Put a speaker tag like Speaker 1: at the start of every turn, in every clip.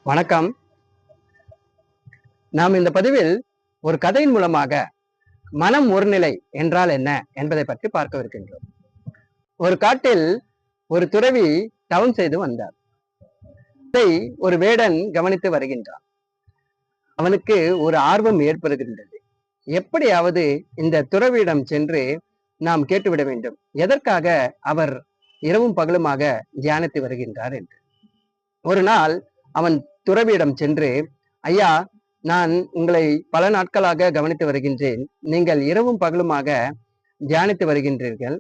Speaker 1: வணக்கம். நாம் இந்த பதிவில் ஒரு கதையின் மூலமாக மனம் ஒருநிலை என்றால் என்ன என்பதை பற்றி பார்க்கவிருக்கின்றோம். ஒரு காட்டில் ஒரு துறவி தவம் செய்து வந்தார். இதை ஒரு வேடன் கவனித்து வருகின்றான். அவனுக்கு ஒரு ஆர்வம் ஏற்படுகின்றது. எப்படியாவது இந்த துறவியிடம் சென்று நாம் கேட்டுவிட வேண்டும், எதற்காக அவர் இரவும் பகலுமாக தியானித்து வருகின்றார் என்று. ஒரு நாள் அவன் துறவியிடம் சென்று, ஐயா, நான் உங்களை பல நாட்களாக கவனித்து வருகின்றேன். நீங்கள் இரவும் பகலுமாக தியானித்து வருகின்றீர்கள்.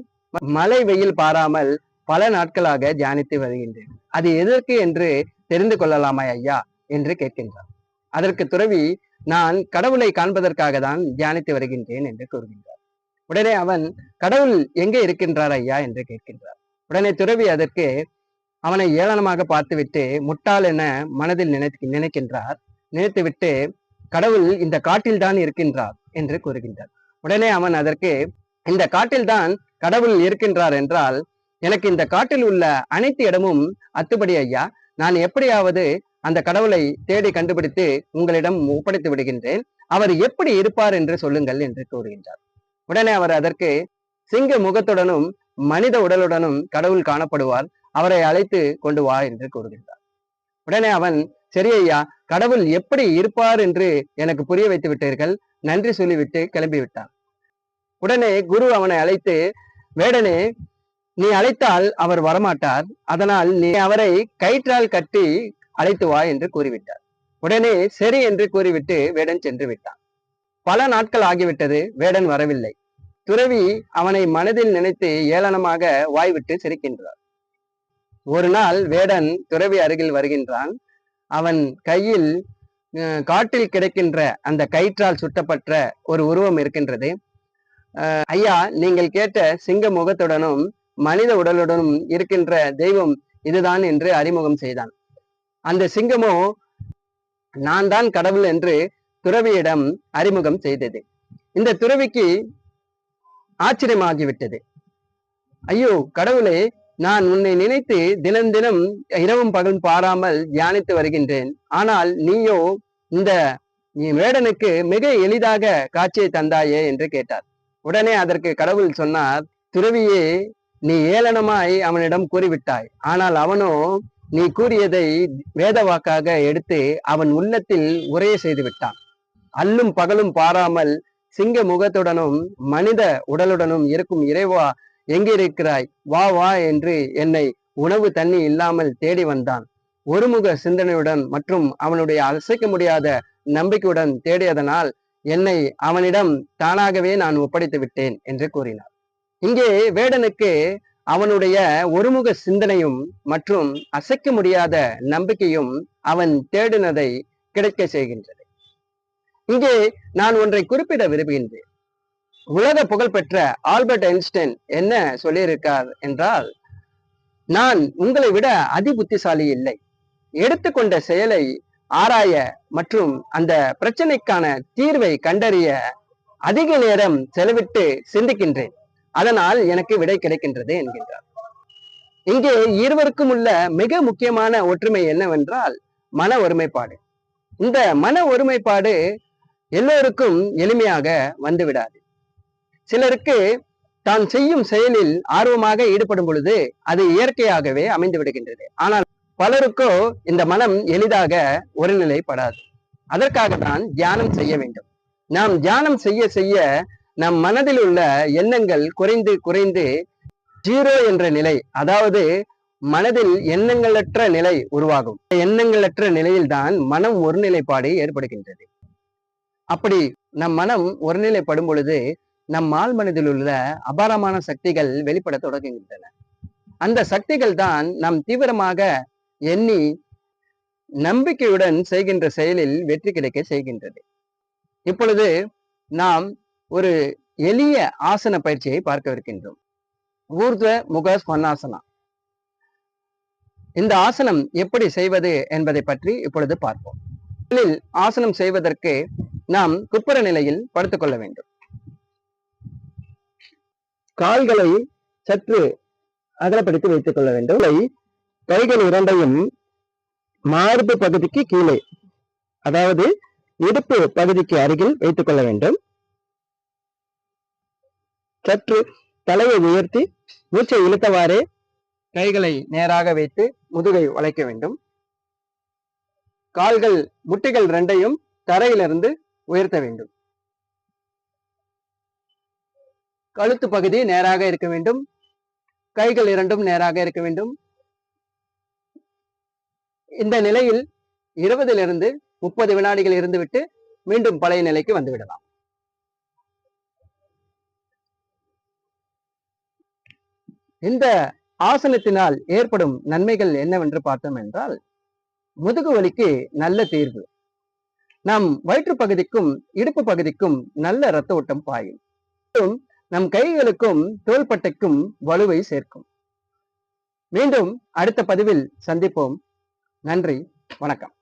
Speaker 1: மழை வெயில் பாராமல் பல நாட்களாக தியானித்து வருகின்றேன். அது எதற்கு என்று தெரிந்து கொள்ளலாமா ஐயா என்று கேட்கின்றார். அதற்கு துறவி, நான் கடவுளை காண்பதற்காக தான் தியானித்து வருகின்றேன் என்று கூறுகின்றார். உடனே அவன், கடவுள் எங்கே இருக்கின்றார் ஐயா என்று கேட்கின்றார். உடனே துறவி அதற்கு அவனை ஏளனமாக பார்த்துவிட்டு முட்டாள் என மனதில் நினைக்கின்றார். நினைத்துவிட்டு, கடவுள் இந்த காட்டில் தான் இருக்கின்றார் என்று கூறுகின்றார். உடனே அவன் அதற்கு, இந்த காட்டில் தான் கடவுள் இருக்கின்றார் என்றால் எனக்கு இந்த காட்டில் உள்ள அனைத்து இடமும் அத்துப்படி ஐயா. நான் எப்படியாவது அந்த கடவுளை தேடி கண்டுபிடித்து உங்களிடம் ஒப்படைத்து விடுகின்றேன். அவர் எப்படி இருப்பார் என்று சொல்லுங்கள் என்று கூறுகின்றார். உடனே அவர் அதற்கு, சிங்க முகத்துடனும் மனித உடலுடனும் கடவுள் காணப்படுவார், அவரை அழைத்து கொண்டு வா என்று கூறுகின்றார். உடனே அவன், சரி ஐயா, கடவுள் எப்படி இருப்பார் என்று எனக்கு புரிய வைத்து விட்டீர்கள், நன்றி சொல்லிவிட்டு கிளம்பி விட்டான். உடனே குரு அவனை அழைத்து, வேடனே, நீ அழைத்தால் அவர் வரமாட்டார், அதனால் நீ அவரை கயிற்றால் கட்டி அழைத்து வா என்று கூறிவிட்டார். உடனே சரி என்று கூறிவிட்டு வேடன் சென்று விட்டான். பல நாட்கள் ஆகிவிட்டது, வேடன் வரவில்லை. துறவி அவனை மனதில் நினைத்து ஏளனமாக வாய்விட்டு சிரிக்கின்றார். ஒரு நாள் வேடன் துறவி அருகில் வருகின்றான். அவன் கையில் காட்டில் கிடைக்கின்ற அந்த கயிற்றால் சுட்டப்பட்ட ஒரு உருவம் இருக்கின்றது. ஐயா, நீங்கள் கேட்ட சிங்க முகத்துடனும் மனித உடலுடனும் இருக்கின்ற தெய்வம் இதுதான் என்று அறிமுகம் செய்தான். அந்த சிங்கமோ நான் தான் கடவுள் என்று துறவியிடம் அறிமுகம் செய்தது. இந்த துறவிக்கு ஆச்சரியமாகிவிட்டது. ஐயோ கடவுளே, நான் உன்னை நினைத்து தினம் தினம் இரவும் பகலும் பாராமல் தியானித்து வருகின்றேன். ஆனால் நீயோ இந்த வேடனுக்கு மிக எளிதாக காட்சியை தந்தாயே என்று கேட்டார். உடனே அதற்கு கடவுள் சொன்னார், துறவியே, நீ ஏளனமாய் அவனிடம் கூறிவிட்டாய். ஆனால் அவனோ நீ கூறியதை வேத வாக்காக எடுத்து அவன் உள்ளத்தில் உரைய செய்து விட்டான். அல்லும் பகலும் பாராமல் சிங்க முகத்துடனும் மனித உடலுடனும் இருக்கும் இறைவா, எங்கிருக்கிறாய், வா வா என்று என்னை உணவு தண்ணி இல்லாமல் தேடி வந்தான். ஒருமுக சிந்தனையுடன் மற்றும் அவனுடைய அசைக்க முடியாத நம்பிக்கையுடன் தேடியதனால் என்னை அவனிடம் தானாகவே நான் ஒப்படைத்து விட்டேன் என்று கூறினார். இங்கே வேடனுக்கு அவனுடைய ஒருமுக சிந்தனையும் மற்றும் அசைக்க முடியாத நம்பிக்கையும் அவன் தேடினதை கிடைக்க செய்கின்றது. இங்கே நான் ஒன்றை குறிப்பிட விரும்புகின்றேன். உலக புகழ்பெற்ற ஆல்பர்ட் ஐன்ஸ்டைன் என்ன சொல்லியிருக்கார் என்றால், நான் உங்களை விட அதி புத்திசாலி இல்லை. எடுத்துக்கொண்ட செயலை ஆராய மற்றும் அந்த பிரச்சனைக்கான தீர்வை கண்டறிய அதிக நேரம் செலவிட்டு சிந்திக்கின்றேன், அதனால் எனக்கு விடை கிடைக்கின்றது என்கின்றார். இங்கே இருவருக்கும் உள்ள மிக முக்கியமான ஒற்றுமை என்னவென்றால் மன ஒருமைப்பாடு. இந்த மன ஒருமைப்பாடு எல்லோருக்கும் எளிமையாக வந்துவிடாது. சிலருக்கு தான் செய்யும் செயலில் ஆர்வமாக ஈடுபடும் பொழுது அது இயற்கையாகவே அமைந்து விடுகின்றது. ஆனால் பலருக்கோ இந்த மனம் எளிதாக ஒருநிலைப்படாது. அதற்காக தான் தியானம் செய்ய வேண்டும். நாம் தியானம் செய்ய செய்ய நம் மனதில் உள்ள எண்ணங்கள் குறைந்து குறைந்து 0 என்ற நிலை, அதாவது மனதில் எண்ணங்களற்ற நிலை உருவாகும். எண்ணங்களற்ற நிலையில்தான் மனம் ஒருநிலைப்பாடு ஏற்படுகின்றது. அப்படி நம் மனம் ஒருநிலைப்படும் பொழுது நம் ஆழ் மனதில் உள்ள அபாரமான சக்திகள் வெளிப்பட தொடங்குகின்றன. அந்த சக்திகள் தான் நம் தீவிரமாக எண்ணி நம்பிக்கையுடன் செய்கின்ற செயலில் வெற்றி கிடைக்க செய்கின்றது. இப்பொழுது நாம் ஒரு எளிய ஆசன பயிற்சியை பார்க்கவிருக்கின்றோம். ஊர்த்வ முக ஸ்வனாசனா. இந்த ஆசனம் எப்படி செய்வது என்பதை பற்றி இப்பொழுது பார்ப்போம். முதலில் ஆசனம் செய்வதற்கு நாம் குப்புற நிலையில் படுத்துக்கொள்ள வேண்டும். கால்களை சற்று அகலப்படுத்தி வைத்துக் கொள்ள வேண்டும். கைகள் இரண்டையும்
Speaker 2: மார்பு பகுதிக்கு கீழே, அதாவது இடுப்பு பகுதிக்கு அருகில் வைத்துக் கொள்ள வேண்டும். சற்று தலையை உயர்த்தி மூச்சை இழுத்தவாறே
Speaker 1: கைகளை நேராக வைத்து முதுகை வளைக்க வேண்டும். கால்கள் முட்டிகள் ரெண்டையும் தரையிலிருந்து உயர்த்த வேண்டும். கழுத்து பகுதி நேராக இருக்க வேண்டும். கைகள் இரண்டும் நேராக இருக்க வேண்டும். இந்த நிலையில் 20 to 30 வினாடிகள் இருந்துவிட்டு மீண்டும் பழைய நிலைக்கு வந்துவிடலாம். இந்த ஆசனத்தினால் ஏற்படும் நன்மைகள் என்னவென்று பார்த்தோம் என்றால், முதுகு வலிக்கு நல்ல தீர்வு. நம் வயிற்று பகுதிக்கும் இடுப்பு பகுதிக்கும் நல்ல இரத்த ஓட்டம் பாயும். நம் கைகளுக்கும் தோள்பட்டைக்கும் வலுவை சேர்க்கும். மீண்டும் அடுத்த பதிவில் சந்திப்போம். நன்றி, வணக்கம்.